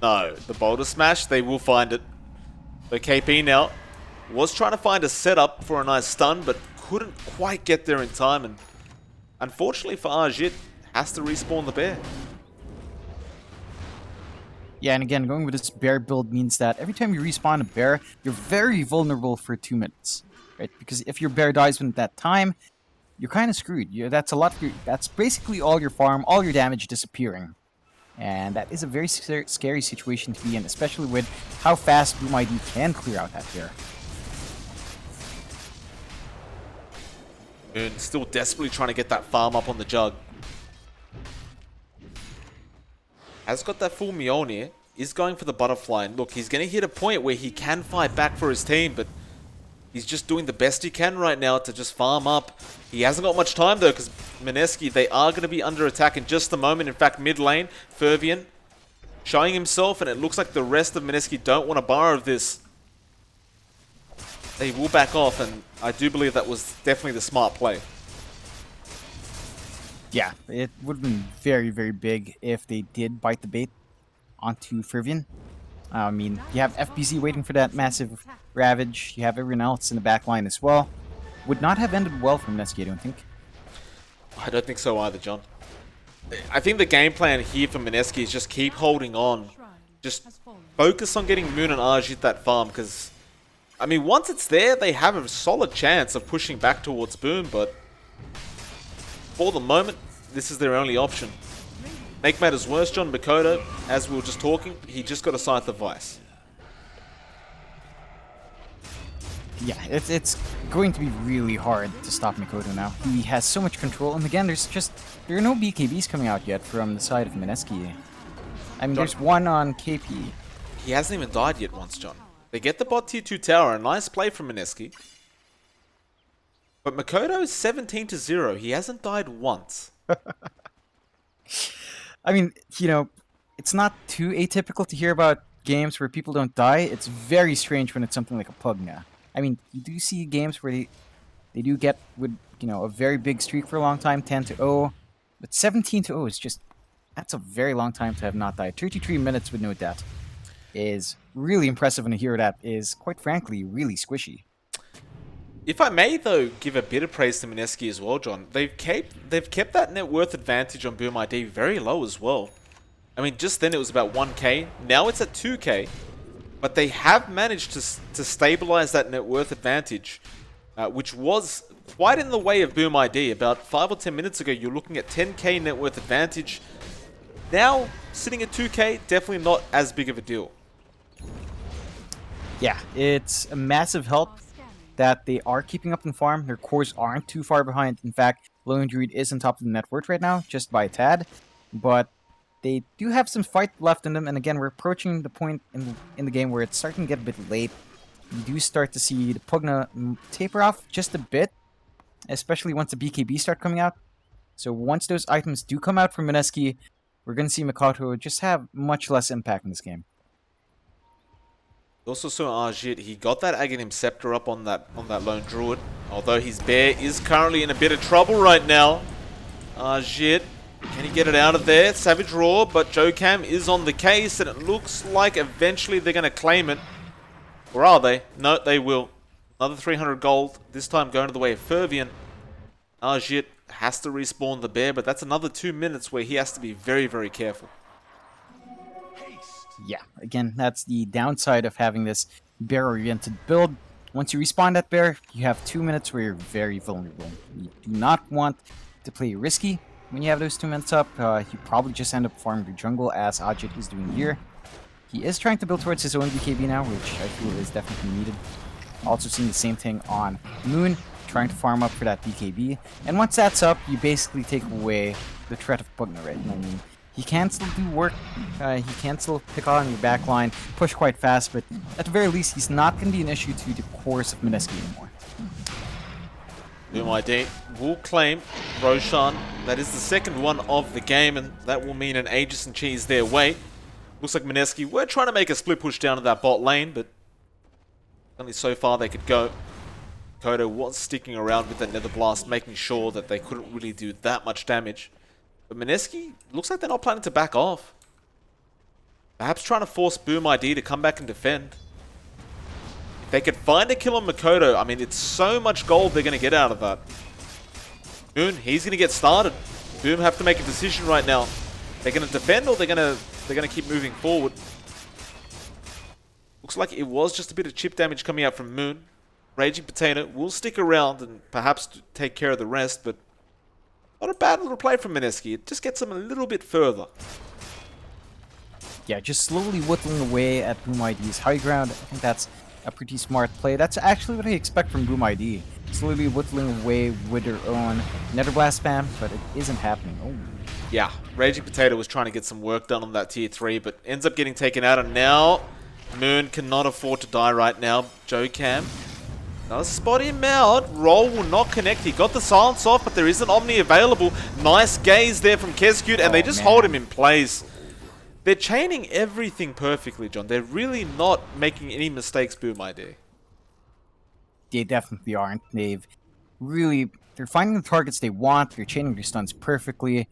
B: No, the Boulder Smash, they will find it. So KP now was trying to find a setup for a nice stun, but couldn't quite get there in time, and unfortunately for Ajit, has to respawn the bear.
A: Yeah, and again, going with this bear build means that every time you respawn a bear, you're very vulnerable for 2 minutes, right? Because if your bear dies within that time, you're kind of screwed. That's a lot. That's basically all your farm, all your damage disappearing, and that is a very scary situation to be in, especially with how fast Boom ID can clear out that bear.
B: And still desperately trying to get that farm up on the Jug. Has got that full Mjolnir, is going for the butterfly, and look, he's going to hit a point where he can fight back for his team, but he's just doing the best he can right now to just farm up. He hasn't got much time though, because Mineski, they are going to be under attack in just a moment. In fact, mid lane, Fervian showing himself, and it looks like the rest of Mineski don't want to borrow this. They will back off, and I do believe that was definitely the smart play.
A: Yeah, it would have been very, very big if they did bite the bait onto Fervian. I mean, you have FBZ waiting for that massive Ravage. You have everyone else in the back line as well. Would not have ended well for Mineski, I don't think.
B: I don't think so either, John. I think the game plan here for Mineski is just keep holding on. Just focus on getting Moon and Ajit that farm, because, I mean, once it's there, they have a solid chance of pushing back towards Boom, but For the moment, this is their only option. Make matters worse, John, Makoto, as we were just talking, he just got a Scythe of Vice.
A: Yeah, it's going to be really hard to stop Makoto now. He has so much control, and again, there are no BKBs coming out yet from the side of Mineski. I mean, there's one on KP.
B: He hasn't even died yet once, John. They get the bot tier 2 tower, a nice play from Mineski. But Makoto is 17-0. He hasn't died once.
A: I mean, you know, it's not too atypical to hear about games where people don't die. It's very strange when it's something like a Pugna. I mean, you do see games where they do get with, you know, a very big streak for a long time, 10-0. But 17-0 is just, that's a very long time to have not died. 33 minutes with no death is really impressive, and a hero that is, quite frankly, really squishy.
B: If I may, though, give a bit of praise to Mineski as well, John. They've kept that net worth advantage on Boom ID very low as well. I mean, just then it was about 1k. Now it's at 2k. But they have managed to stabilize that net worth advantage, which was quite in the way of Boom ID. About 5 or 10 minutes ago, you're looking at 10k net worth advantage. Now, sitting at 2k, definitely not as big of a deal.
A: Yeah, it's a massive help that they are keeping up in farm. Their cores aren't too far behind. In fact, Lone Druid is on top of the net worth right now, just by a tad. But they do have some fight left in them, and again, we're approaching the point in the game where it's starting to get a bit late. You do start to see the Pugna taper off just a bit, especially once the BKB start coming out. So once those items do come out from Mineski, we're going to see Makoto just have much less impact in this game.
B: Also saw Ajit, he got that Aghanim Scepter up on that Lone Druid, although his bear is currently in a bit of trouble right now. Ajit, can he get it out of there? Savage Roar, but Jokam is on the case, and it looks like eventually they're going to claim it. Or are they? No, they will. Another 300 gold, this time going to the way of Fervian. Ajit has to respawn the bear, but that's another 2 minutes where he has to be very, very careful.
A: Yeah, again, that's the downside of having this bear-oriented build. Once you respawn that bear, you have 2 minutes where you're very vulnerable. You do not want to play risky when you have those 2 minutes up. You probably just end up farming your jungle, as Ajit is doing here. He is trying to build towards his own BKB now, which I feel is definitely needed. Also seeing the same thing on Moon, trying to farm up for that BKB. And once that's up, you basically take away the threat of Pugna, right? I mean, he can still do work, he can still pick on your backline, push quite fast, but at the very least, he's not going to be an issue to the course of Mineski anymore.
B: Boom ID will claim Roshan. That is the second one of the game, and that will mean an Aegis and Cheese their way. Looks like Mineski were trying to make a split push down to that bot lane, but only so far they could go. Kodo was sticking around with that Nether Blast, making sure that they couldn't really do that much damage. But Mineski, looks like they're not planning to back off. Perhaps trying to force Boom ID to come back and defend. If they could find a kill on Makoto, I mean, it's so much gold they're going to get out of that. Moon, he's going to get started. Boom have to make a decision right now. They're going to defend, or they're going to keep moving forward. Looks like it was just a bit of chip damage coming out from Moon. Raging Potato will stick around and perhaps take care of the rest, but not a bad little play from Mineski. It just gets them a little bit further.
A: Yeah, just slowly whittling away at Boom ID's high ground. I think that's a pretty smart play. That's actually what I expect from Boom ID. Slowly whittling away with their own Nether Blast spam, but it isn't happening. Oh.
B: Yeah, Raging Potato was trying to get some work done on that tier 3, but ends up getting taken out, and now Moon cannot afford to die right now. Jokam does spot him out. Roll will not connect. He got the silence off, but there is an Omni available. Nice gaze there from Keskute, and they just hold him in place. They're chaining everything perfectly, John. They're really not making any mistakes, Boom ID.
A: They definitely aren't. They're finding the targets they want. They're chaining their stuns perfectly.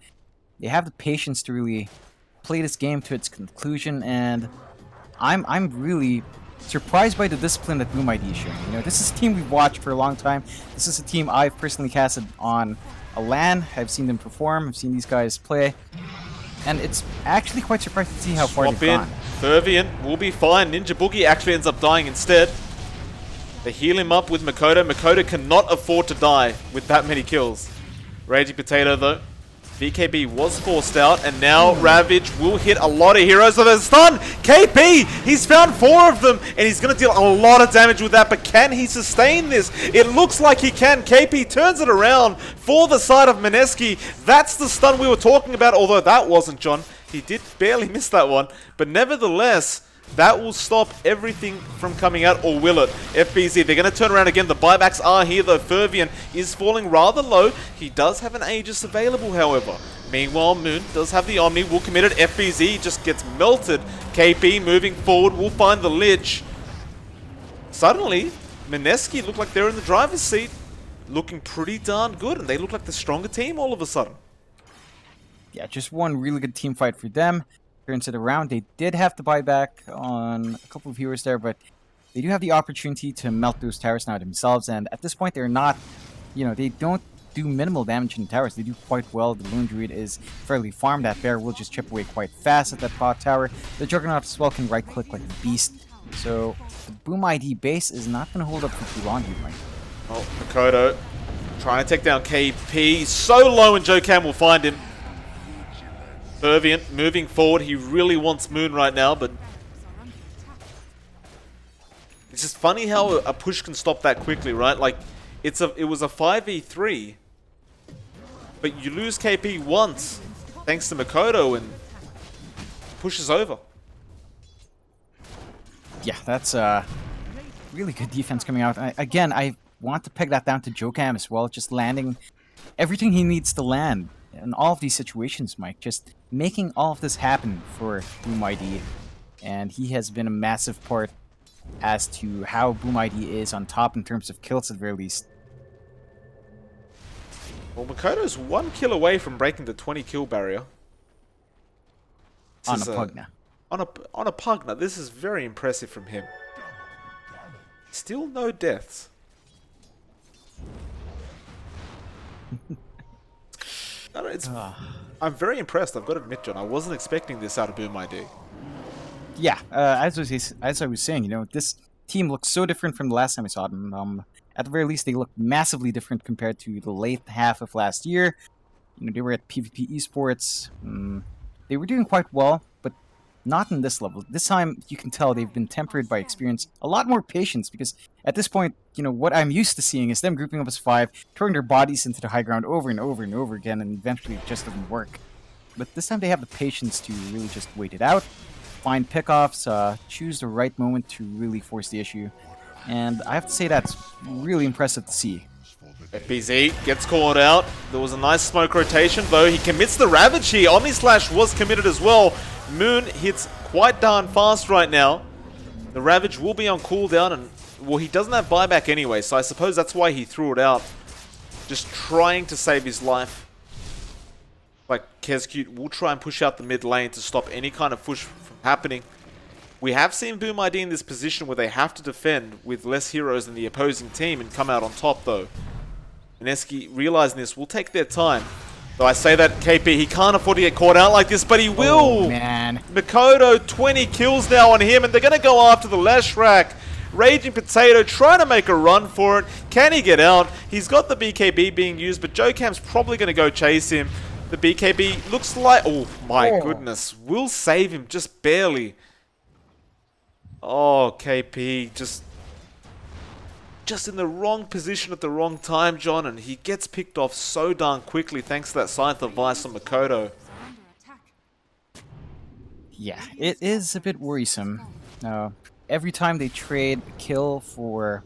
A: They have the patience to really play this game to its conclusion, and I'm really surprised by the discipline that Boom ID is showing. You know, this is a team we've watched for a long time. This is a team I've personally casted on a LAN. I've seen them perform. I've seen these guys play. And it's actually quite surprising to see how far they've gone.
B: Fervian will be fine. Ninja Boogie actually ends up dying instead. They heal him up with Makoto. Makoto cannot afford to die with that many kills. Raging Potato, though. BKB was forced out, and now Ravage will hit a lot of heroes. So there's stun! KP! He's found 4 of them, and he's going to deal a lot of damage with that, but can he sustain this? It looks like he can. KP turns it around for the side of Mineski. That's the stun we were talking about, although that wasn't, John. He did barely miss that one, but nevertheless, that will stop everything from coming out, or will it? FBZ, they're going to turn around again. The buybacks are here, though. Fervian is falling rather low. He does have an Aegis available, however. Meanwhile, Moon does have the Omni. Will commit it. FBZ just gets melted. KP moving forward. Will find the Lich. Suddenly, Mineski look like they're in the driver's seat. Looking pretty darn good, and they look like the stronger team all of a sudden.
A: Yeah, just one really good team fight for them. Turns it around. They did have to buy back on a couple of heroes there, but they do have the opportunity to melt those towers now themselves, and at this point they're not, they don't do minimal damage in the towers. They do quite well. The Lone Druid is fairly farmed. That bear will just chip away quite fast at that bot tower. The Juggernaut as well can right click like a beast, so the Boom ID base is not going to hold up for too long here, Mike.
B: Oh, Makoto trying to take down KP. So low, and Joe Cam will find him. Ferviant moving forward. He really wants Moon right now, but it's just funny how a push can stop that quickly, right? Like, it was a 5v3, but you lose KP once thanks to Makoto, and push is over.
A: Yeah, that's really good defense coming out. Again, I want to peg that down to Jokam as well, just landing everything he needs to land in all of these situations, Mike. Just making all of this happen for Boom ID, and he has been a massive part as to how Boom ID is on top in terms of kills at the very least.
B: Well, Makoto's 1 kill away from breaking the 20 kill barrier.
A: On a Pugna.
B: On a Pugna. This is very impressive from him. Still no deaths. I'm very impressed, I've got to admit, John. I wasn't expecting this out of Boom ID.
A: Yeah, as I was saying, this team looks so different from the last time I saw them. At the very least, they look massively different compared to the late half of last year. They were at PvP Esports. They were doing quite well, but not in this level. This time, you can tell they've been tempered by experience, a lot more patience, because at this point, what I'm used to seeing is them grouping up as 5, throwing their bodies into the high ground over and over and over again, and eventually it just doesn't work. But this time they have the patience to really just wait it out, find pickoffs, choose the right moment to really force the issue, and I have to say that's really impressive to see.
B: FBZ gets called out. There was a nice smoke rotation, though. He commits the Ravage here. Omni Slash was committed as well. Moon hits quite darn fast right now. The Ravage will be on cooldown, and, well, he doesn't have buyback anyway, so I suppose that's why he threw it out. Just trying to save his life. Like, Kezcute will try and push out the mid lane to stop any kind of push from happening. We have seen Boom ID in this position where they have to defend with less heroes than the opposing team and come out on top, though. Mineski, realizing this, will take their time. Though I say that, KP, he can't afford to get caught out like this, but he will!
A: Oh, man.
B: Makoto, 20 kills now on him, and they're going to go after the Leshrac. Raging Potato trying to make a run for it. Can he get out? He's got the BKB being used, but Jokam's probably going to go chase him. The BKB looks like... Oh, my goodness. Will save him just barely. Oh, KP, just in the wrong position at the wrong time, John, and he gets picked off so darn quickly thanks to that Scythe of Vice on Makoto.
A: Yeah, it is a bit worrisome. Every time they trade a kill for,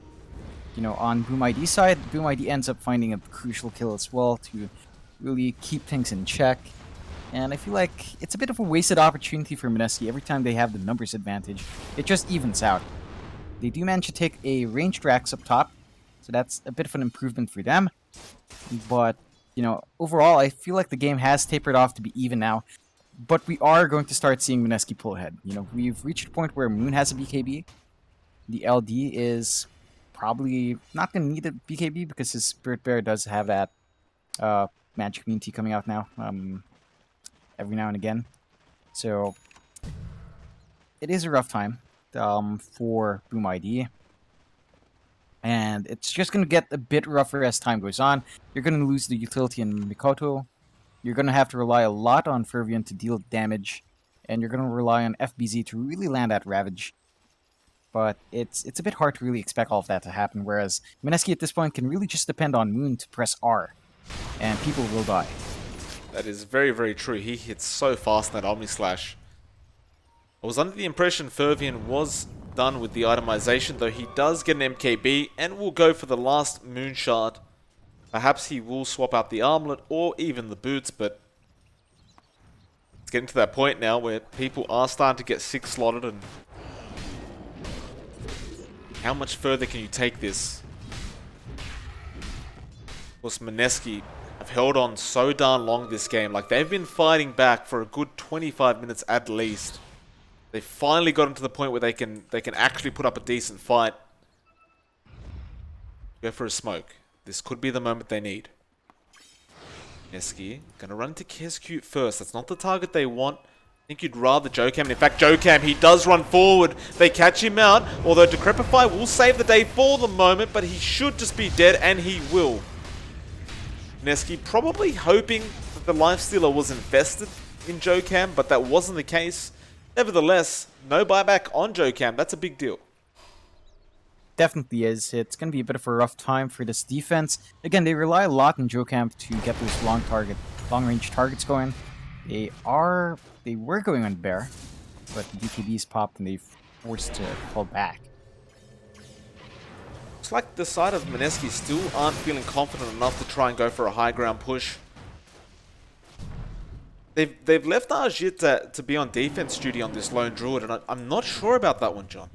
A: on Boom ID side, Boom ID ends up finding a crucial kill as well to really keep things in check. And I feel like it's a bit of a wasted opportunity for Mineski. Every time they have the numbers advantage, it just evens out. They do manage to take a ranged Rax up top, so that's a bit of an improvement for them. But, overall, I feel like the game has tapered off to be even now. But we are going to start seeing Mineski pull ahead. We've reached a point where Moon has a BKB. The LD is probably not going to need a BKB because his Spirit Bear does have that Magic Immunity coming out now. Every now and again. So, it is a rough time for Boom ID. And and it's just going to get a bit rougher as time goes on. You're going to lose the utility in Mikoto. You're going to have to rely a lot on Fervian to deal damage, and you're going to rely on FBZ to really land that Ravage. But it's a bit hard to really expect all of that to happen, whereas Mineski at this point can really just depend on Moon to press R, and people will die.
B: That is very, very true. He hits so fast in that Omni Slash. I was under the impression Fervian was done with the itemization, though he does get an MKB and will go for the last Moon Shard. Perhaps he will swap out the armlet or even the boots, but it's getting to that point now where people are starting to get 6 slotted, and how much further can you take this? Of course, Mineski have held on so darn long this game. Like, they've been fighting back for a good 25 minutes at least. They finally gotten to the point where they can actually put up a decent fight. Go for a smoke. This could be the moment they need. Mineski gonna run into Kescute first. That's not the target they want. I think you'd rather Jokam. In fact, Jokam, he does run forward. They catch him out. Although Decrepify will save the day for the moment, but he should just be dead, and he will. Mineski probably hoping that the Lifestealer was invested in Jokam, but that wasn't the case. Nevertheless, no buyback on Jokam. That's a big deal.
A: Definitely is. It's going to be a bit of a rough time for this defense. Again, they rely a lot on Jokam to get those long-range targets going. They were going on Bear, but the DKBs popped and they forced to pull back.
B: Looks like the side of Mineski still aren't feeling confident enough to try and go for a high ground push. They've left Ajit to be on defense duty on this lone druid, and I'm not sure about that one, John.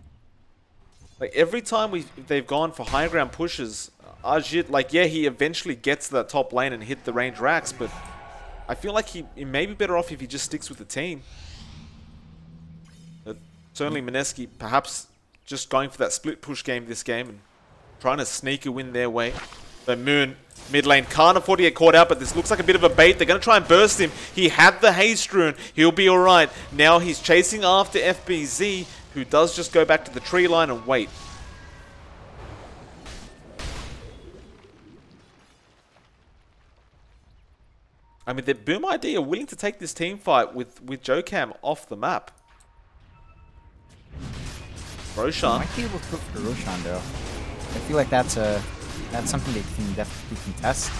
B: Like, every time they've gone for high ground pushes, Ajit, like, yeah, he eventually gets to that top lane and hit the range racks, but I feel like he may be better off if he just sticks with the team. Certainly Mineski perhaps just going for that split push game this game and trying to sneak a win their way. So Moon, mid lane, can't afford to get caught out, but this looks like a bit of a bait. They're going to try and burst him. He had the haste rune. He'll be alright. Now he's chasing after FBZ, who does just go back to the tree line and wait. I mean, the Boom ID are willing to take this team fight with Jokam off the map. Roshan.
A: Might be able to go for Roshan, though. I feel like that's something they can definitely contest.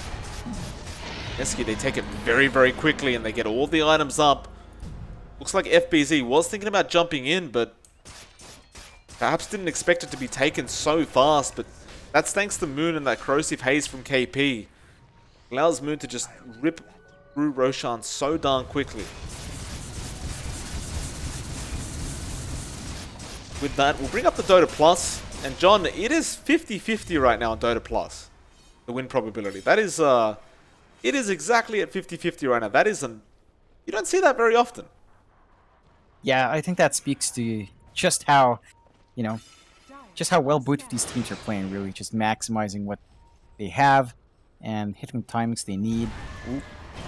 B: Mineski, they take it very, very quickly and they get all the items up. Looks like FBZ was thinking about jumping in, but perhaps didn't expect it to be taken so fast. But that's thanks to Moon and that corrosive haze from KP. Allows Moon to just rip through Roshan so darn quickly. With that, we'll bring up the Dota Plus. And John, it is 50-50 right now on Dota Plus. The win probability. That is, it is exactly at 50-50 right now. That is you don't see that very often.
A: Yeah, I think that speaks to just how, just how well both of these teams are playing, really. Just maximizing what they have and hitting the timings they need. Ooh.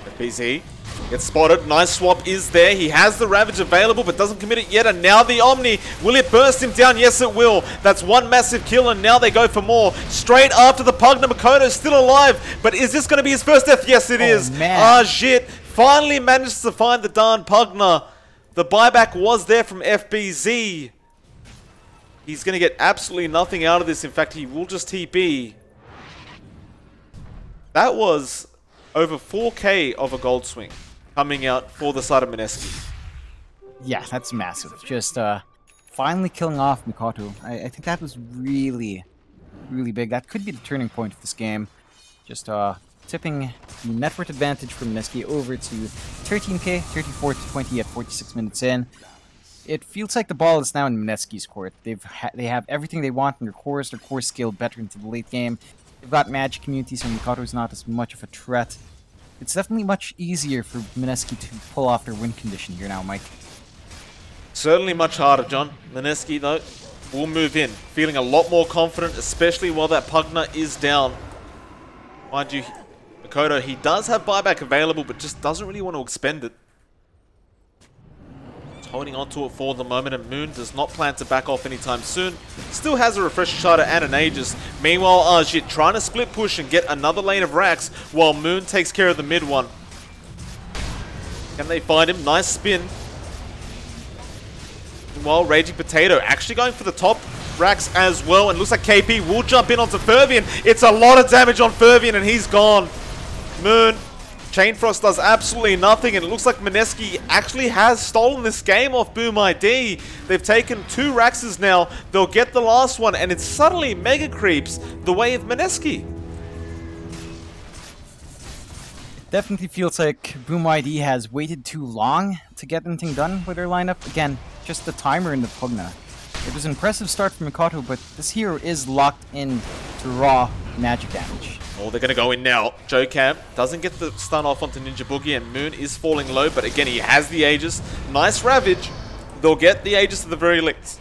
B: FBZ gets spotted. Nice swap is there. He has the Ravage available, but doesn't commit it yet. And now the Omni. Will it burst him down? Yes, it will. That's one massive kill, and now they go for more. Straight after the Pugna. Makoto's still alive, but is this going to be his first death? Yes, it is. Ajit finally manages to find the darn Pugna. The buyback was there from FBZ. He's going to get absolutely nothing out of this. In fact, he will just TP. That was over 4k of a gold swing coming out for the side of Mineski.
A: Yeah, that's massive. Just finally killing off Mikoto. I think that was really, really big. That could be the turning point of this game. Just tipping the net worth advantage from Mineski over to 13k, 34 to 20 at 46 minutes in. It feels like the ball is now in Mineski's court. They have everything they want in their cores scaled better into the late game. They've got magic communities, and Mikoto's not as much of a threat. It's definitely much easier for Mineski to pull off their win condition here now, Mike.
B: Certainly much harder, John. Mineski, though, will move in, feeling a lot more confident, especially while that Pugna is down. Mind you, Mikoto, he does have buyback available, but just doesn't really want to expend it. holding on to it for the moment, and Moon does not plan to back off anytime soon. Still has a Refresher Charter and an Aegis. Meanwhile, Ajit trying to split push and get another lane of racks while Moon takes care of the mid one. Can they find him? Nice spin. Meanwhile, Raging Potato actually going for the top racks as well, and looks like KP will jump in onto Fervian. It's a lot of damage on Fervian, and he's gone. Moon, Chain Frost does absolutely nothing, and it looks like Mineski actually has stolen this game off Boom ID. They've taken 2 Raxes now. They'll get the last one, and it's suddenly Mega Creeps the way of Mineski.
A: Definitely feels like Boom ID has waited too long to get anything done with their lineup. Again, just the timer in the Pugna. It was an impressive start from Mikoto, but this hero is locked in to raw magic damage.
B: Oh, they're going to go in now. Joe Camp doesn't get the stun off onto Ninja Boogie, and Moon is falling low, but again, he has the Aegis. Nice Ravage. They'll get the Aegis to the very least.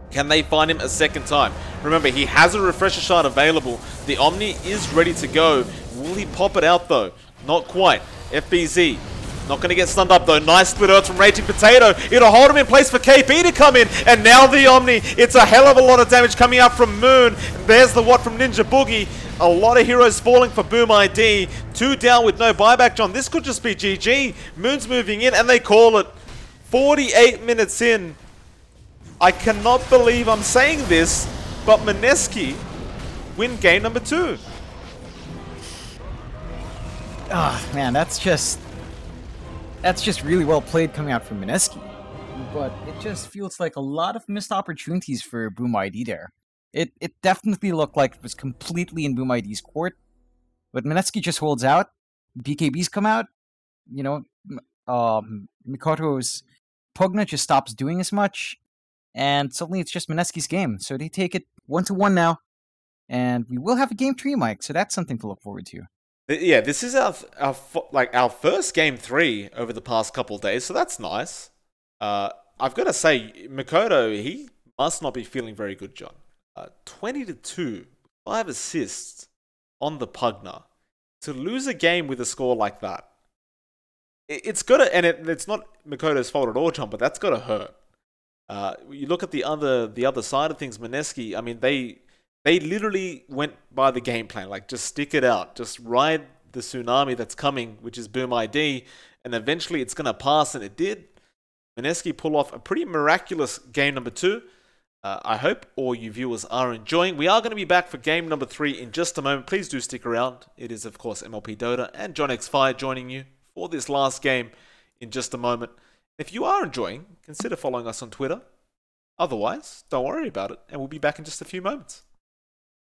B: Can they find him a second time? Remember, he has a Refresher Shard available. The Omni is ready to go. Will he pop it out, though? Not quite. FBZ. Not going to get stunned up, though. Nice split earth from Raging Potato. It'll hold him in place for KP to come in. And now the Omni. It's a hell of a lot of damage coming out from Moon. There's the Watt from Ninja Boogie. A lot of heroes falling for Boom ID. 2 down with no buyback, John. This could just be GG. Moon's moving in, and they call it. 48 minutes in. I cannot believe I'm saying this, but Mineski win game number 2.
A: Ah, man, that's just really well played coming out from Mineski. But it just feels like a lot of missed opportunities for Boom ID there. It definitely looked like it was completely in Boom ID's court, but Mineski just holds out. BKBs come out. You know, Mikoto's Pugna just stops doing as much, and suddenly it's just Mineski's game. So they take it 1-1 now, and we will have a game 3, Mike. So that's something to look forward to.
B: Yeah, this is our first game 3 over the past couple of days, so that's nice. I've got to say, Mikoto, he must not be feeling very good, John. 20-2, 5 assists on the Pugna. To lose a game with a score like that, it's gotta, and it's not Mikoto's fault at all, John, but that's gotta hurt. You look at the other side of things, Mineski. I mean, they literally went by the game plan, like just stick it out, just ride the tsunami that's coming, which is Boom ID, and eventually it's gonna pass, and it did. Mineski pull off a pretty miraculous game number 2. I hope all you viewers are enjoying. We are going to be back for game number 3 in just a moment. Please do stick around. It is, of course, MLP Dota and johnxfire joining you for this last game in just a moment. If you are enjoying, consider following us on Twitter. Otherwise, don't worry about it, and we'll be back in just a few moments.